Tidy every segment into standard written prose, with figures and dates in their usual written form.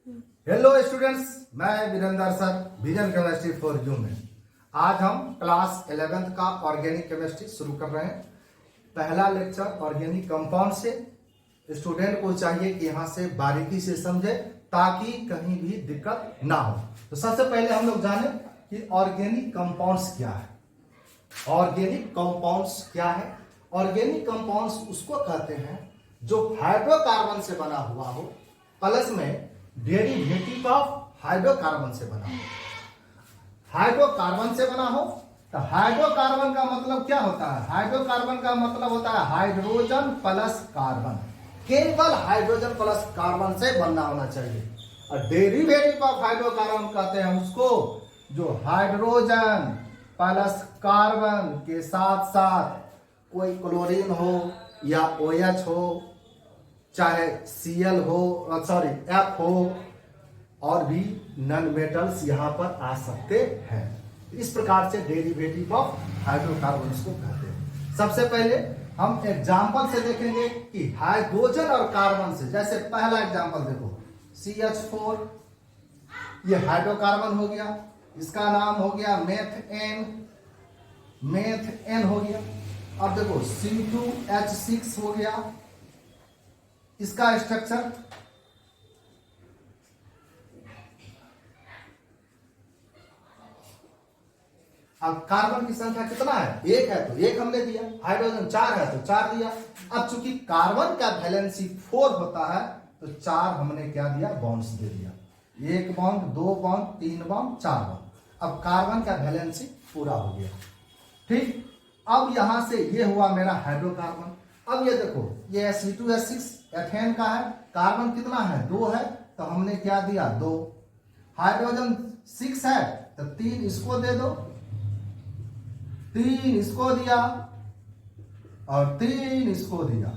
Hello students, मैं Virendra sir Vision chemistry for you में आज हम क्लास 11th का ऑर्गेनिक केमिस्ट्री शुरू कर रहे हैं। पहला लेक्चर ऑर्गेनिक कंपाउंड से। स्टूडेंट को चाहिए कि यहाँ से बारीकी से समझे ताकि कहीं भी दिक्कत ना हो। तो सबसे पहले हम लोग जाने कि ऑर्गेनिक कंपाउंड्स क्या है। ऑर्गेनिक कंपाउंड्स क्या है? ऑर्गेनिक कंपाउंड्स उसको कहते हैं जो हाइड्रोकार्बन से बना हुआ हो प्लस में डेरिवेटिव ऑफ हाइड्रोकार्बन से बना हो। हाइड्रोकार्बन से बना हो तो हाइड्रोकार्बन का मतलब क्या होता है? हाइड्रोकार्बन का मतलब होता है हाइड्रोजन प्लस कार्बन। केवल हाइड्रोजन प्लस कार्बन से बनना होना चाहिए। और डेरिवेटिव ऑफ हाइड्रोकार्बन कहते हैं उसको जो हाइड्रोजन प्लस कार्बन के साथ साथ कोई क्लोरीन हो या OH हो, चाहे Cl हो, सॉरी F हो, और भी नॉन मेटल्स यहाँ पर आ सकते हैं। इस प्रकार से डेरिवेटिव ऑफ हाइड्रोकार्बन को कहते हैं। सबसे पहले हम एग्जांपल से देखेंगे कि हाइड्रोजन और कार्बन से, जैसे पहला एग्जांपल देखो CH4, ये हाइड्रोकार्बन हो गया, इसका नाम हो गया मेथेन हो गया। अब देखो C2H6 हो गया, इसका स्ट्रक्चर अब कार्बन की संख्या कितना है? एक है तो एक हमने दिया, हाइड्रोजन 4 है तो 4 दिया। अब चूंकि कार्बन का वैलेंसी 4 होता है तो 4 हमने क्या दिया? बॉन्ड्स दे दिया। 1 बॉन्ड, 2 बॉन्ड, 3 बॉन्ड, 4 बॉन्ड। अब कार्बन का वैलेंसी पूरा हो गया। ठीक, अब यहां से ये हुआ मेरा हाइड्रोकार्बन। अब ये देखो, ये C2H6 एथेन का है, कार्बन कितना है? 2 है तो हमने क्या दिया? 2। हाइड्रोजन 6 है तो 3 इसको दे दो, 3 इसको दिया और 3 इसको दिया।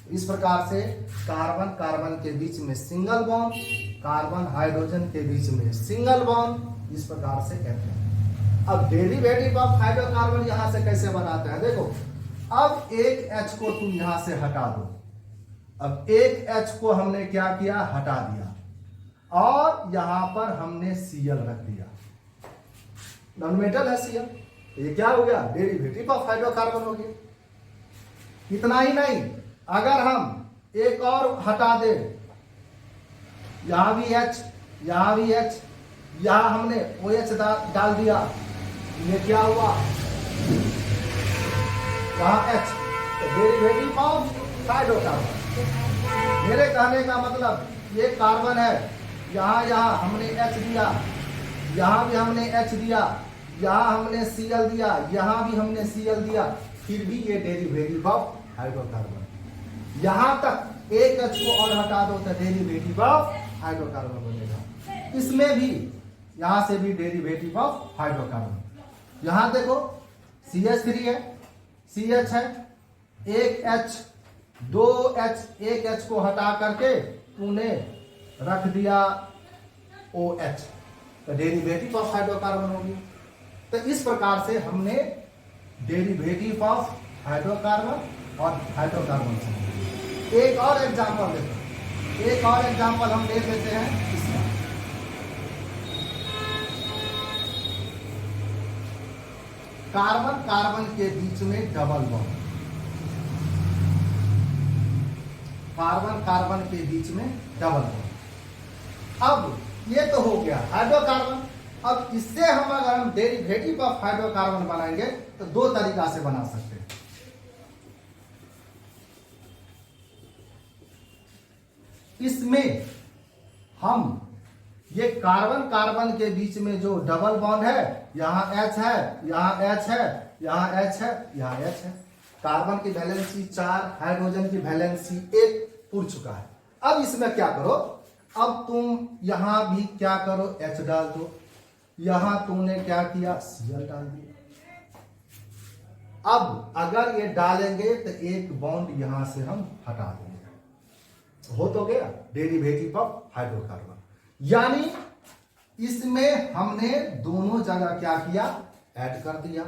इस प्रकार से कार्बन कार्बन के बीच में सिंगल बॉन्ड, कार्बन हाइड्रोजन के बीच में सिंगल बॉन्ड, इस प्रकार से कहते हैं। अब डेरिवेटिव ऑफ हाइड्रोकार्बन यहां से कैसे बनाते हैं? देखो, अब एक H को तुम यहां से हटा दो। अब एक H को हमने क्या किया? हटा दिया और यहां पर हमने Cl रख दिया। नॉन मेटल है Cl, ये क्या हो गया? डेरिवेटिव ऑफ हाइड्रोकार्बन हो गया। इतना ही नहीं, अगर हम एक और हटा दे, यहां भी H, यहां भी H, यहां हमने OH डाल दिया, ये क्या हुआ? यहां H, तो डेरिवेटिव ऑफ हाइड्रोकार्बन। मेरे कहने का मतलब ये कार्बन है, यहां हमने H दिया, यहां भी हमने H दिया, यहां हमने Cl दिया, यहां भी हमने Cl दिया, फिर भी ये डेरिवेटिव ऑफ हाइड्रोकार्बन। यहां तक एक H को और हटा दो तो डेरिवेटिव ऑफ हाइड्रोकार्बन बनेगा। इसमें भी यहां से भी डेरिवेटिव ऑफ हाइड्रोकार्बन। यहां देखो CH3 है, CH है, एक H, 2 H, एक H को हटा करके तूने रख दिया OH, तो डेरिवेटिव ऑफ हाइड्रोकार्बन होगी। तो इस प्रकार से हमने डेरिवेटिव ऑफ हाइड्रोकार्बन और हाइड्रोकार्बन से। एक और एग्जांपल देखो, एक और एग्जांपल हम ले लेते हैं इसका। कार्बन कार्बन के बीच में डबल बॉन्ड, कार्बन कार्बन के बीच में डबल बॉन्ड। अब ये तो हो गया हाइड्रोकार्बन। अब इससे अगर हम डेरिवेटिव ऑफ हाइड्रोकार्बन बनाएंगे तो 2 तरीका से बना सकते हैं। इसमें हम ये कार्बन कार्बन के बीच में जो डबल बॉन्ड है, यहां H है, यहां H है, यहां H है, यहां H है। कार्बन की वैलेंसी 4, हाइड्रोजन की वैलेंसी 1 पूर चुका है। अब इसमें क्या करो? अब तुम यहां भी क्या करो? H डाल दो। यहां तुमने क्या किया? Cl डाल दिया। अब अगर ये डालेंगे तो एक बॉन्ड यहां से हम हटा देंगे, हो तो गया डेरिवेटिव ऑफ हाइड्रोकार्बन। यानी इसमें हमने दोनों जगह क्या किया? ऐड कर दिया।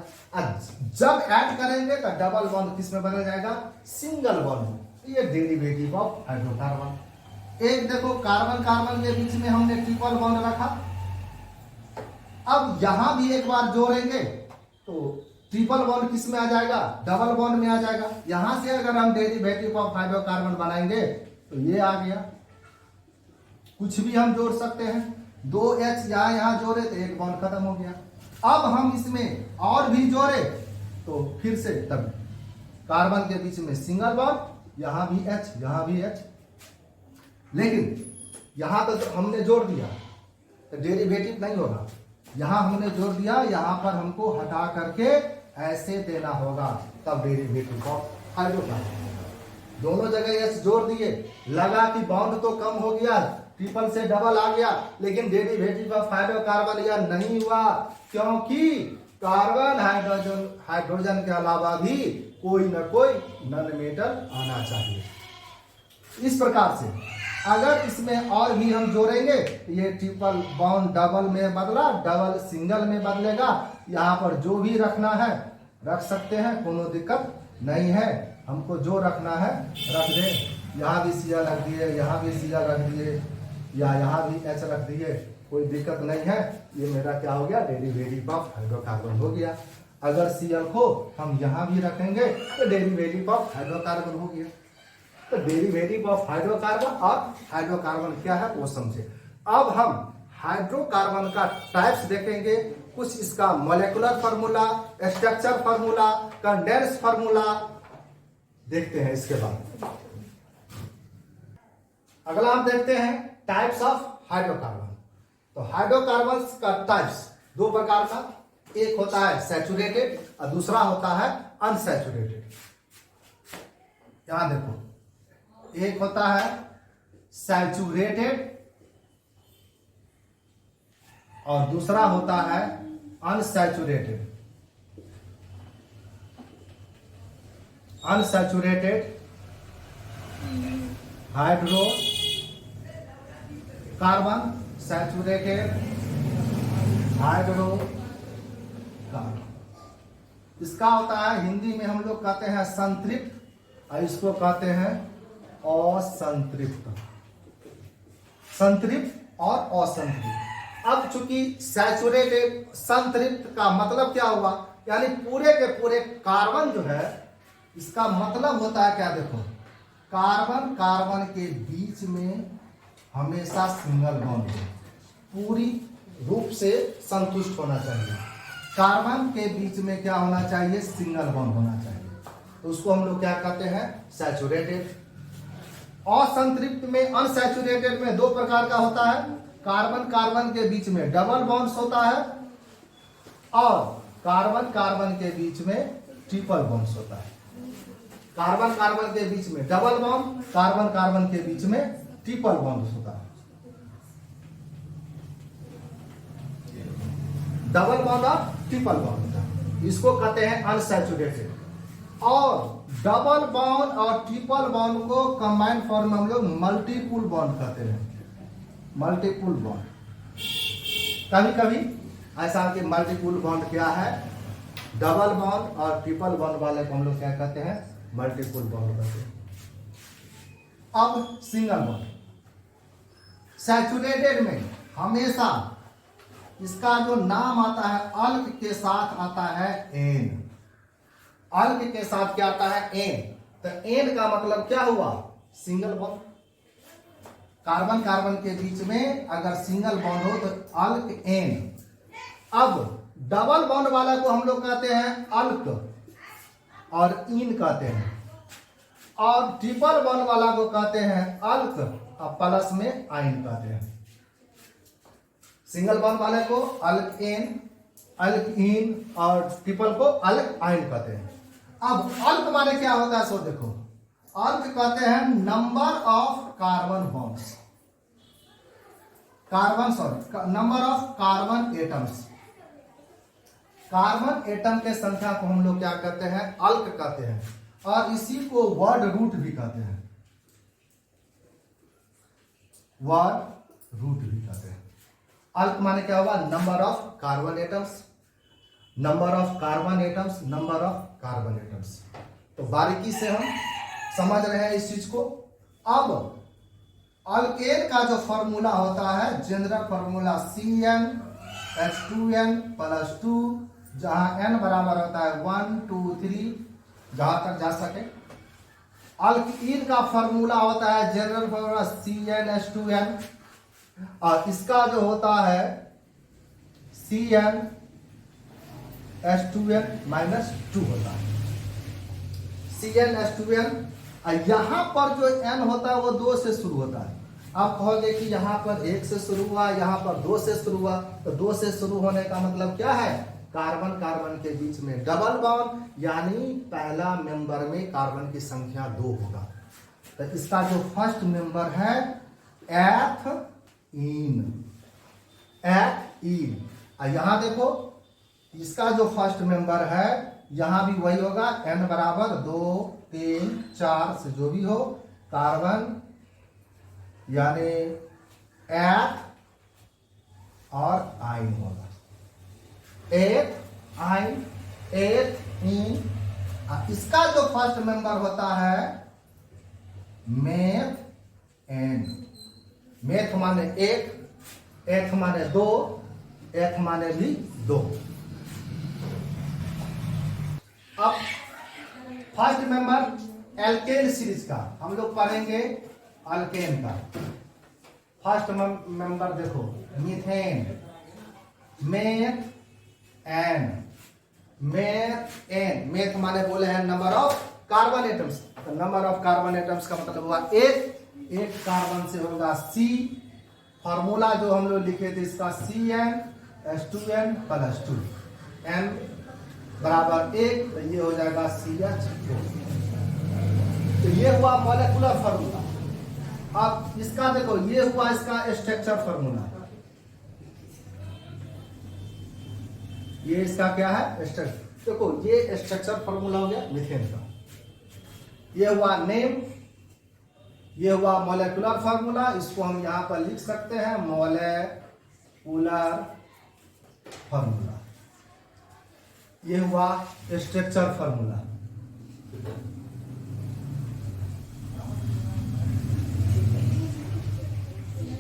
जब ऐड करेंगे तो डबल बॉन्ड किस में बदल जाएगा? Single bond. ये डेरिवेटिव ऑफ हाइड्रोकार्बन। एक देखो कार्बन कार्बन के बीच में हमने ट्रिपल बॉन्ड रखा। अब यहां भी एक बार जोड़ेंगे तो ट्रिपल बॉन्ड किस में आ जाएगा, डबल बॉन्ड में आ जाएगा। यहां से अगर हम डेरिवेटिव ऑफ हाइड्रोकार्बन बनाएंगे तो ये आ गया। कुछ भी हम जोड़ सकते हैं, 2H यहां जोड़े तो एक बॉन्ड खत्म हो गया। अब हम इसमें और भी जोड़े तो फिर से तब कार्बन के बीच में सिंगल बॉन्ड, यहां भी H यहां भी H। लेकिन यहां तो हमने जोड़ दिया तो डेरिवेटिव नहीं होगा, यहां हमने जोड़ दिया, यहां पर हमको हटा करके ऐसे देना होगा, तब डेरिवेटिव ऑफ हाइड्रोकार्बन। दोनों जगह H जोड़ दिए, लगा कि बॉन्ड तो कम हो गया, ट्रिपल से डबल आ गया, लेकिन डेरिवेटिव ऑफ हाइड्रोकार्बन यह नहीं हुआ, क्योंकि कार्बन हाइड्रोजन के अलावा भी कोई न कोई नॉन मेटल आना चाहिए। इस प्रकार से अगर इसमें और भी हम जोड़ेंगे तो ये ट्रिपल बॉन्ड डबल में बदला, डबल सिंगल में बदलेगा। यहाँ पर जो भी रखना है रख सकते हैं, कोनो दिक्कत नहीं है। हमको जो रखना है रख दें, यहाँ भी Cl रख दिए, यहाँ भी Cl रख दिए, या यहाँ भी H रख दिए, कोई दिक्कत नहीं है। ये मेरा क्या हो गया, डेरिवेटिव ऑफ हाइड्रोकार्बन हो गया। अगर Cl को हम यहाँ भी रखेंगे तो डेरिवेटिव ऑफ हाइड्रोकार्बन हो गया। तो डेरिवेटिव ऑफ हाइड्रोकार्बन और हाइड्रोकार्बन क्या है वो समझे। अब हम हाइड्रोकार्बन का टाइप्स देखेंगे, कुछ इसका molecular formula, structure formula, condense formula देखते हैं। इसके बाद अगला हम देखते हैं टाइप्स ऑफ हाइड्रोकार्बन। तो हाइड्रोकार्बन का टाइप्स दो प्रकार का, एक होता है सैचुरेटेड और दूसरा होता है अनसैचुरेटेड। यहां देखो, एक होता है सैचुरेटेड और दूसरा होता है unsaturated. Unsaturated hydro carbon, saturated hydro carbon. इसका होता है हिंदी में हम लोग कहते हैं संतृप्त और इसको कहते हैं असंतृप्त। संतृप्त और असंतृप्त। अब चूंकि सैचुरेटेड, संतृप्त का मतलब क्या हुआ, यानी पूरे के पूरे कार्बन जो है, इसका मतलब होता है क्या, देखो कार्बन कार्बन के बीच में हमेशा सिंगल बॉन्ड हो, पूरी रूप से संतुष्ट होना चाहिए। कार्बन के बीच में क्या होना चाहिए, सिंगल बॉन्ड होना चाहिए। तो उसको हम लोग क्या कहते हैं, सैचुरेटेड। असंतृप्त में, अनसैचुरेटेड में दो प्रकार का होता है, कार्बन कार्बन के बीच में डबल बॉन्ड्स होता है और कार्बन कार्बन के बीच में ट्रिपल बॉन्ड्स होता है। कार्बन कार्बन के बीच में डबल बॉन्ड, कार्बन कार्बन के बीच में ट्रिपल बॉन्ड्स होता है। डबल बॉन्ड और ट्रिपल बॉन्ड होता है, इसको कहते हैं अनसैचुरेटेड। और डबल बॉन्ड और ट्रिपल बॉन्ड को कंबाइंड फॉर्म में हम लोग मल्टीपुल बॉन्ड कहते हैं। मल्टीपुल बॉन्ड, कभी कभी ऐसा कि मल्टीपुल बॉन्ड क्या है, डबल बॉन्ड और ट्रिपल बॉन्ड वाले को हम लोग क्या कहते हैं, मल्टीपुल बॉन्ड कहते हैं। अब सिंगल बॉन्ड, सैचुरेटेड में हमेशा इसका जो नाम आता है अल्क के साथ आता है एन। अल्क के साथ क्या आता है, एन। तो एन का मतलब क्या हुआ, सिंगल बॉन्ड। कार्बन कार्बन के बीच में अगर सिंगल बॉन्ड हो तो अल्क एन। अब डबल बॉन्ड वाला को हम लोग कहते हैं अल्क और इन कहते हैं, और ट्रिपल बॉन्ड वाला को कहते हैं अल्क और प्लस में आइन कहते हैं। सिंगल बॉन्ड वाले को अल्क एन, अल्क इन और ट्रिपल को अल्क आइन कहते हैं। अब अल्क माने क्या होता है, सो देखो, अल्क कहते हैं number of carbon bonds, number of carbon atoms. Carbon atom के संख्या को हम लोग क्या कहते हैं, अल्क कहते हैं, और इसी को वर्ड रूट भी कहते हैं, वर्ड रूट भी कहते हैं। अल्क माने क्या हुआ, number of carbon atoms, number of carbon atoms, number of carbon atoms. तो बारीकी से हम समझ रहे हैं इस चीज को। अब अल्केन का जो फॉर्मूला होता है जनरल फॉर्मूला CnH2n प्लस 2, जहां n बराबर होता है 1 2 3, जहां तक जा सके। अल्कीन का फॉर्मूला होता है जनरल फॉर्मूला CnH2n, और इसका जो होता है CnH2n माइनस 2 होता है। CnH2n, यहां पर जो n होता है वो 2 से शुरू होता है। आप कहोगे कि यहाँ पर 1 से शुरू हुआ, यहाँ पर 2 से शुरू हुआ, तो 2 से शुरू होने का मतलब क्या है? कार्बन कार्बन के बीच में डबल बॉन्ड, यानी पहला मेंबर में कार्बन की संख्या 2 होगा। तो इसका जो फर्स्ट मेंबर है एथीन, यहां देखो इसका जो फर्स्ट मेंबर है यहां भी वही होगा, n बराबर 2 3 4 से जो भी हो, कार्बन यानी एथ और आइन होगा, एथ आइन एथ इन। इसका जो फर्स्ट मेंबर होता है मेथ एन, मेथ माने 1, एथ माने 2, एथ माने भी 2। अब फर्स्ट मेंबर एल्केन सीरीज का हम लोग पढ़ेंगे। अल्केन का फर्स्ट मेंबर देखो, मीथेन, मेथ एन, मेथ माने बोले हैं नंबर ऑफ कार्बन एटम्स, तो नंबर ऑफ कार्बन एटम्स का मतलब हुआ 1 कार्बन से होगा C। फॉर्मूला जो हम लोग लिखे थे इसका CnH2n प्लस 2, n बराबर 1, तो ये हो जाएगा CH4। तो ये हुआ मॉलिक्यूलर फॉर्मूला। अब इसका देखो, ये हुआ इसका स्ट्रक्चर फॉर्मूला, ये इसका क्या है स्ट्रक्चर। देखो ये स्ट्रक्चर फॉर्मूला हो गया मीथेन का, ये हुआ नेम, ये हुआ मॉलिक्यूलर फॉर्मूला। इसको हम यहां पर लिख सकते हैं मॉलिक्यूलर फॉर्मूला, ये हुआ स्ट्रक्चर फॉर्मूला।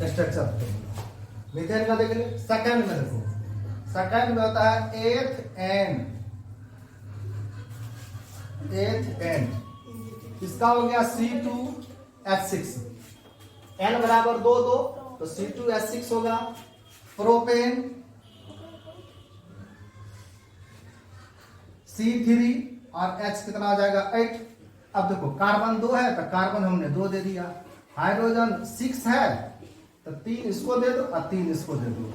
स्ट्रक्चर मीथेन का देख लीजिए। सेकंड में देखो, सेकंड में होता है एथ एन, इसका हो गया C2H6, n बराबर 2 2, तो C2H6 होगा। प्रोपेन C3 और H कितना हो जाएगा 8। अब देखो कार्बन 2 है तो कार्बन हमने 2 दे दिया, हाइड्रोजन 6 है तो 3 इसको दे दो और 3 इसको दे दो।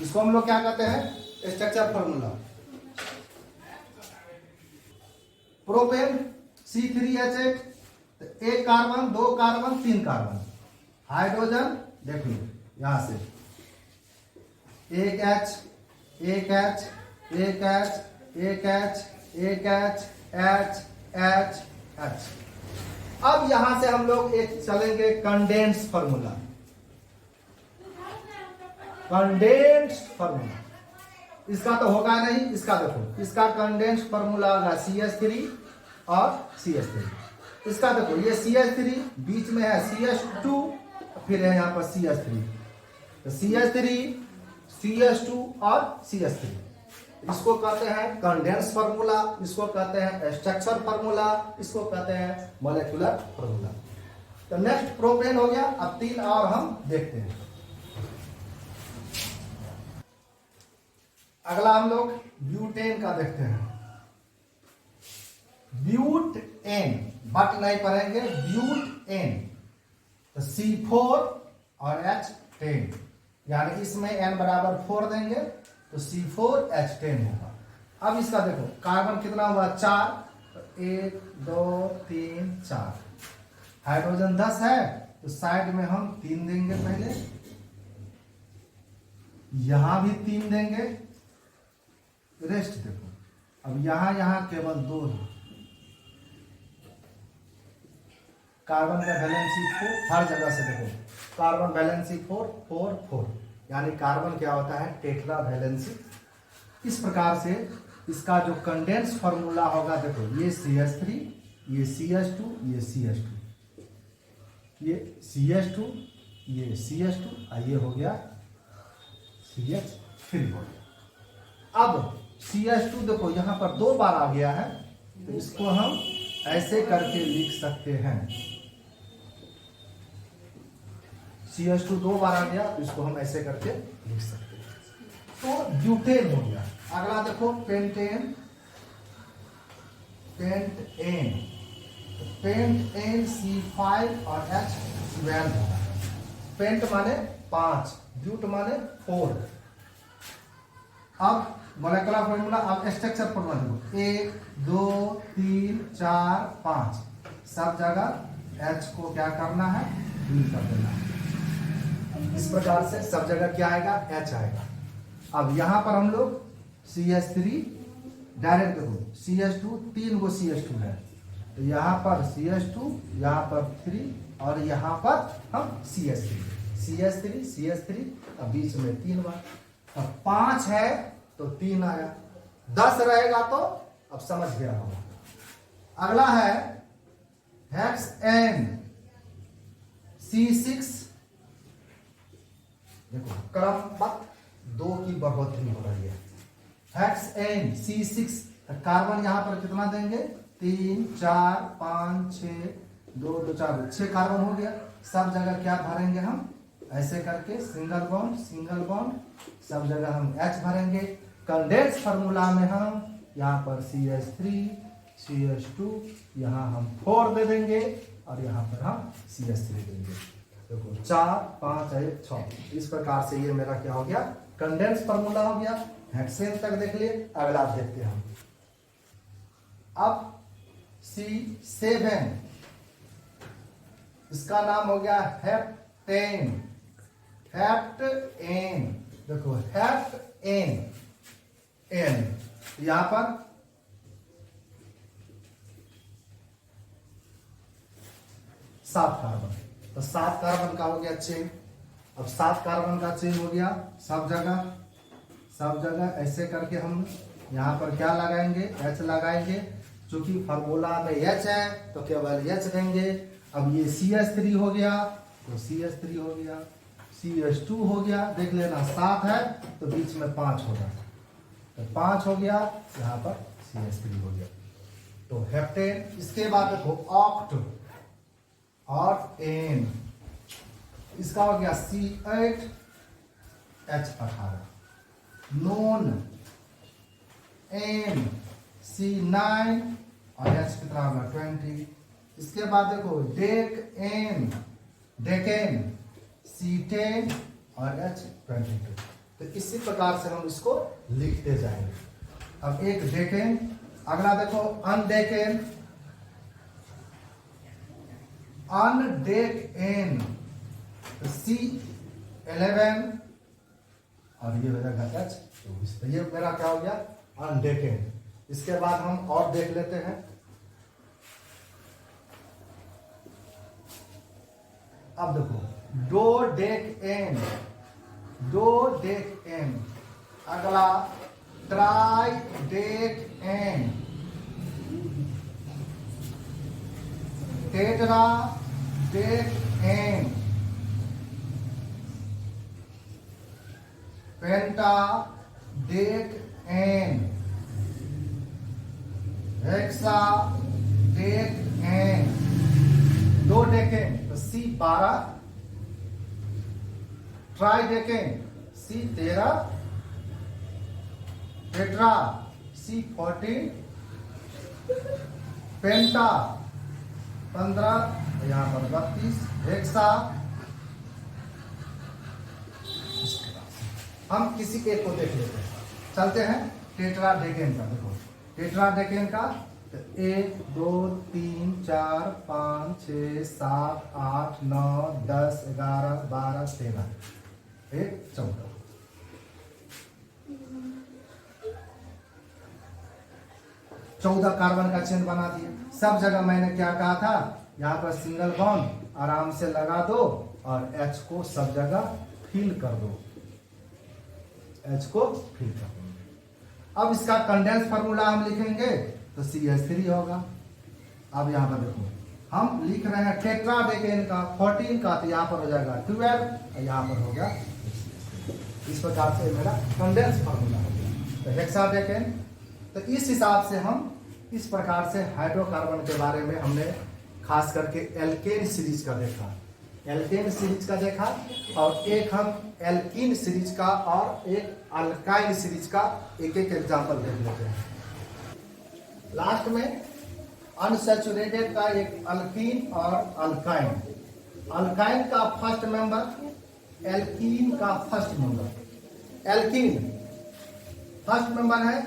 इसको हम लोग क्या कहते हैं स्ट्रक्चर फॉर्मूला। प्रोपेन C3H8, तो 1 कार्बन 2 कार्बन 3 कार्बन, हाइड्रोजन देख लो यहां से 1 H 1 H 1 H 1 H 1 H H H H। अब यहां से हम लोग एक चलेंगे कंडेंस फॉर्मूला। कंडेंस फॉर्मूला इसका तो होगा नहीं, इसका देखो, इसका कंडेंस फॉर्मूला होगा CH3 और CH3। इसका देखो ये CH3 बीच में है CH2, फिर है यहां पर CH3, तो CH3 CH2 और CH3, इसको कहते हैं कंडेंस फार्मूला, इसको कहते हैं स्ट्रक्चर फार्मूला, इसको कहते हैं मॉलिक्यूलर फार्मूला। तो नेक्स्ट प्रोपेन हो गया। अब 3 और हम देखते हैं। अगला हम लोग ब्यूटेन का देखते हैं। ब्यूटेन बट नहीं पढ़ेंगे, ब्यूटेन, तो C4 और H10, यानी इसमें n बराबर 4 देंगे तो C4H10 होगा। अब इसका देखो कार्बन कितना हुआ 4, तो 1 2 3 4, हाइड्रोजन 10 है तो साइड में हम 3 देंगे, पहले यहां भी 3 देंगे, रेस्ट देखो। अब यहां केवल 2 है। कार्बन का वैलेंसी 4, हर जगह से देखो कार्बन वैलेंसी 4 4 4, यानी कार्बन क्या होता है टेट्रा वैलेंसी। इस प्रकार से इसका जो कंडेंस फॉर्मूला होगा देखो, ये CH3 ये CH2, ये CH2, ये CH2, ये CH2 और ये हो गया CH3 हो गया। अब CH2 देखो यहाँ पर 2 बार आ गया है, तो इसको हम ऐसे करके लिख सकते हैं। CH2 2 बार आ गया, तो इसको हम ऐसे करके लिख सकते हैं। तो ब्यूटेन हो गया। अगला देखो पेंटेन, पेंटेन C5 और H12 होगा। पेंट माने 5, ब्यूट माने 4। अब मोलेकुलर फॉर्मूला, अब स्ट्रक्चर फॉर्मूला देखो 1 2 3 4 5, सब जगह H को क्या करना है, फिल कर देना है। इस प्रकार से सब जगह क्या आएगा, H आएगा। अब यहां पर हम लोग CH3 डायरेक्ट देखो, CH2 3 गो CH2 है, तो यहाँ पर CH2, यहाँ पर 3 और यहाँ पर हम CH3, अब बीच में 3 बार। अब 5 है तो 3 आया, 10 रहेगा तो अब समझ गया होगा। अगला है हेक्सेन C6, देखो क्रमबद्ध 2 की बढ़ोतरी हो रही है। हेक्सेन C6, कार्बन यहां पर कितना देंगे, 3 4 5 6, 2 2 4 6 कार्बन हो गया। सब जगह क्या भरेंगे हम, ऐसे करके सिंगल बॉन्ड, सब जगह हम H भरेंगे। कंडेंस फार्मूला में हम यहाँ पर CH3 CH2, यहाँ हम 4 दे देंगे और यहाँ पर हम CH3 देंगे। देखो 4 5 6, इस प्रकार से ये मेरा क्या हो गया, कंडेंस फार्मूला हो गया। हेक्सेन तक देख लिए। अगला देखते हैं हम। अब C7, इसका नाम हो गया हेप्टेन। देखो हेप्टेन, यहां पर 7 कार्बन, तो 7 कार्बन का हो गया चेन। अब 7 कार्बन का चेन हो गया, सब जगह ऐसे करके हम यहाँ पर क्या लगाएंगे, H लगाएंगे। चूंकि फार्मूला में H है तो केवल H देंगे। अब ये CH3 हो गया, तो CH3 हो गया, CH2 हो गया, देख लेना 7 है तो बीच में 5 होगा, तो 5 हो गया, यहाँ पर CH3 हो गया, तो हेप्टेन। इसके बाद देखो ऑक्टेन, इसका हो गया C8 H18, known N C9 और H कितना होगा 20। इसके बाद देखो डेकेन C10 और H22। तो इसी प्रकार से हम इसको लिखते जाएंगे। अब एक डेकेन, अगला देखो अनडेकेन C11 और ये हो जाएगा H24। तो ये मेरा क्या हो गया, अनडेकेन। इसके बाद हम और देख लेते हैं। अब देखो डोडेकेन, अगला ट्राइडेकेन, टेट्राडेकेन, पेंटाडेकेन, हेक्साडेकेन, डोडेकेन तो C12, ट्राइडेकेन C13, टेट्रा C14, पेंटा 15, यहाँ पर 32, हेक्सा। हम किसी एक को देख लेते हैं, चलते हैं टेट्राडेकेन का। देखो टेट्राडेकेन का 1 2 3 4 5 6 7 8 9 10 11 12 13 14। चौदह कार्बन का चेन बना दिए। सब जगह मैंने क्या कहा था, यहाँ पर सिंगल बॉन्ड आराम से लगा दो और H को सब जगह फिल कर दो, H को फिल कर दो। अब इसका कंडेंस फार्मूला हम लिखेंगे तो CH3 होगा। अब यहाँ पर देखो हम लिख रहे हैं टेट्राडेकेन का 14 का, तो यहाँ पर हो जाएगा 12 और यहाँ पर हो गया 16। इस प्रकार से मेरा कंडेंस फार्मूला हो गया। तो हेक्साडेकेन, तो इस हिसाब से हम इस प्रकार से हाइड्रोकार्बन के बारे में हमने खास करके एल्केन सीरीज का देखा, एल्केन सीरीज का देखा, और एक हम एल्कीन सीरीज का और एक अल्काइन सीरीज का एक एक एग्जांपल देख लेते हैं। लास्ट में अनसैचुरेटेड का एक अल्कीन और अल्काइन। अल्काइन का फर्स्ट मेंबर, एल्कीन का first member. Alkene first member है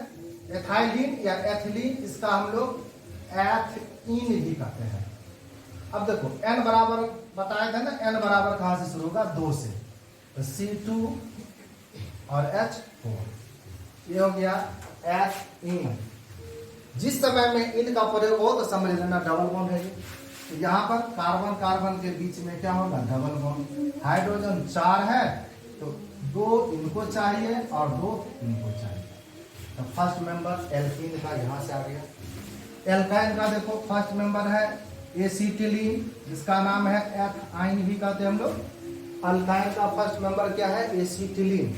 एथाइलिन या एथिलीन, इसका हम लोग एथीन भी कहते हैं। अब देखो n बराबर बताया था ना, n बराबर कहां से शुरू होगा, 2 से, तो C2 और H4 ये हो गया एथीन। जिस समय में इन का प्रयोग हो तो समझ लेना डबल बॉन्ड है ये। तो यहाँ पर कार्बन कार्बन के बीच में क्या होगा, डबल बॉन्ड। हाइड्रोजन 4 है तो 2 इनको चाहिए और 2 इनको चाहिए। तो फर्स्ट मेंबर एल्कीन का यहाँ से आ गया। एल्काइन का देखो फर्स्ट मेंबर है एसिटिलीन, जिसका नाम है एथाइन भी कहते हैं हम लोग। अल्काइन का फर्स्ट मेंबर क्या है, एसिटिलीन,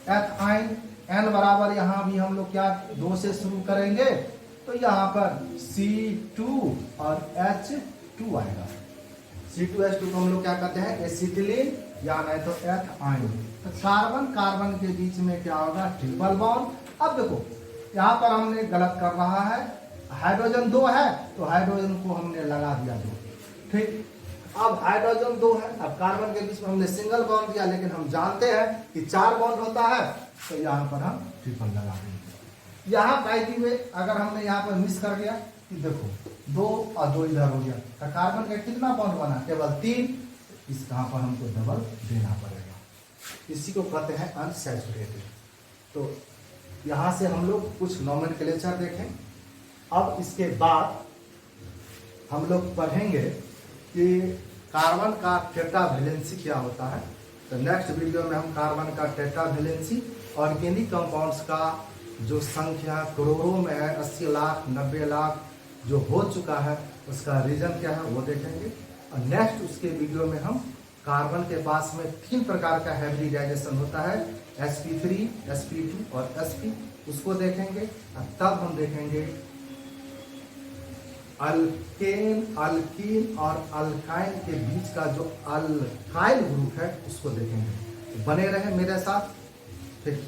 एथाइन। n बराबर यहाँ भी हम लोग क्या 2 से शुरू करेंगे, तो यहाँ पर C2 और H2 आएगा। C2H2 को हम लोग क्या कहते हैं, एसिटिलीन या नहीं तो एथाइन। तो कार्बन कार्बन के बीच में क्या होगा, ट्रिपल बॉन्ड। अब देखो यहाँ पर हमने गलत कर रहा है, हाइड्रोजन 2 है तो हाइड्रोजन को हमने लगा दिया 2, ठीक। अब हाइड्रोजन 2 है, अब कार्बन के बीच में हमने सिंगल बॉन्ड दिया, लेकिन हम जानते हैं कि 4 बॉन्ड होता है, तो यहाँ पर हम ट्रिपल लगा देंगे। यहाँ बाई दी वे अगर हमने यहाँ पर मिस कर गया कि देखो 2 और 2 इधर हो गया, तो कार्बन का कितना बॉन्ड बना, केवल 3। इस यहाँ पर हमको डबल देना पड़ेगा, इसी को कहते हैं अनसैचुरेटेड। तो यहाँ से हम लोग कुछ नॉमेनक्लेचर देखें। अब इसके बाद हम लोग पढ़ेंगे कि कार्बन का टेट्रावैलेंसी क्या होता है। तो नेक्स्ट वीडियो में हम कार्बन का टेट्रावैलेंसी, ऑर्गेनिक कंपाउंड्स का जो संख्या करोड़ों में है, 80 लाख 90 लाख जो हो चुका है, उसका रीजन क्या है वो देखेंगे। और नेक्स्ट उसके वीडियो में हम कार्बन के पास में 3 प्रकार का हाइब्रिडाइजेशन होता है, sp3, sp2 और sp, उसको देखेंगे। और तब हम देखेंगे अल्केन, अल्कीन और अल्काइन के बीच का जो अल्काइल ग्रुप है उसको देखेंगे। बने रहे मेरे साथ, ठीक।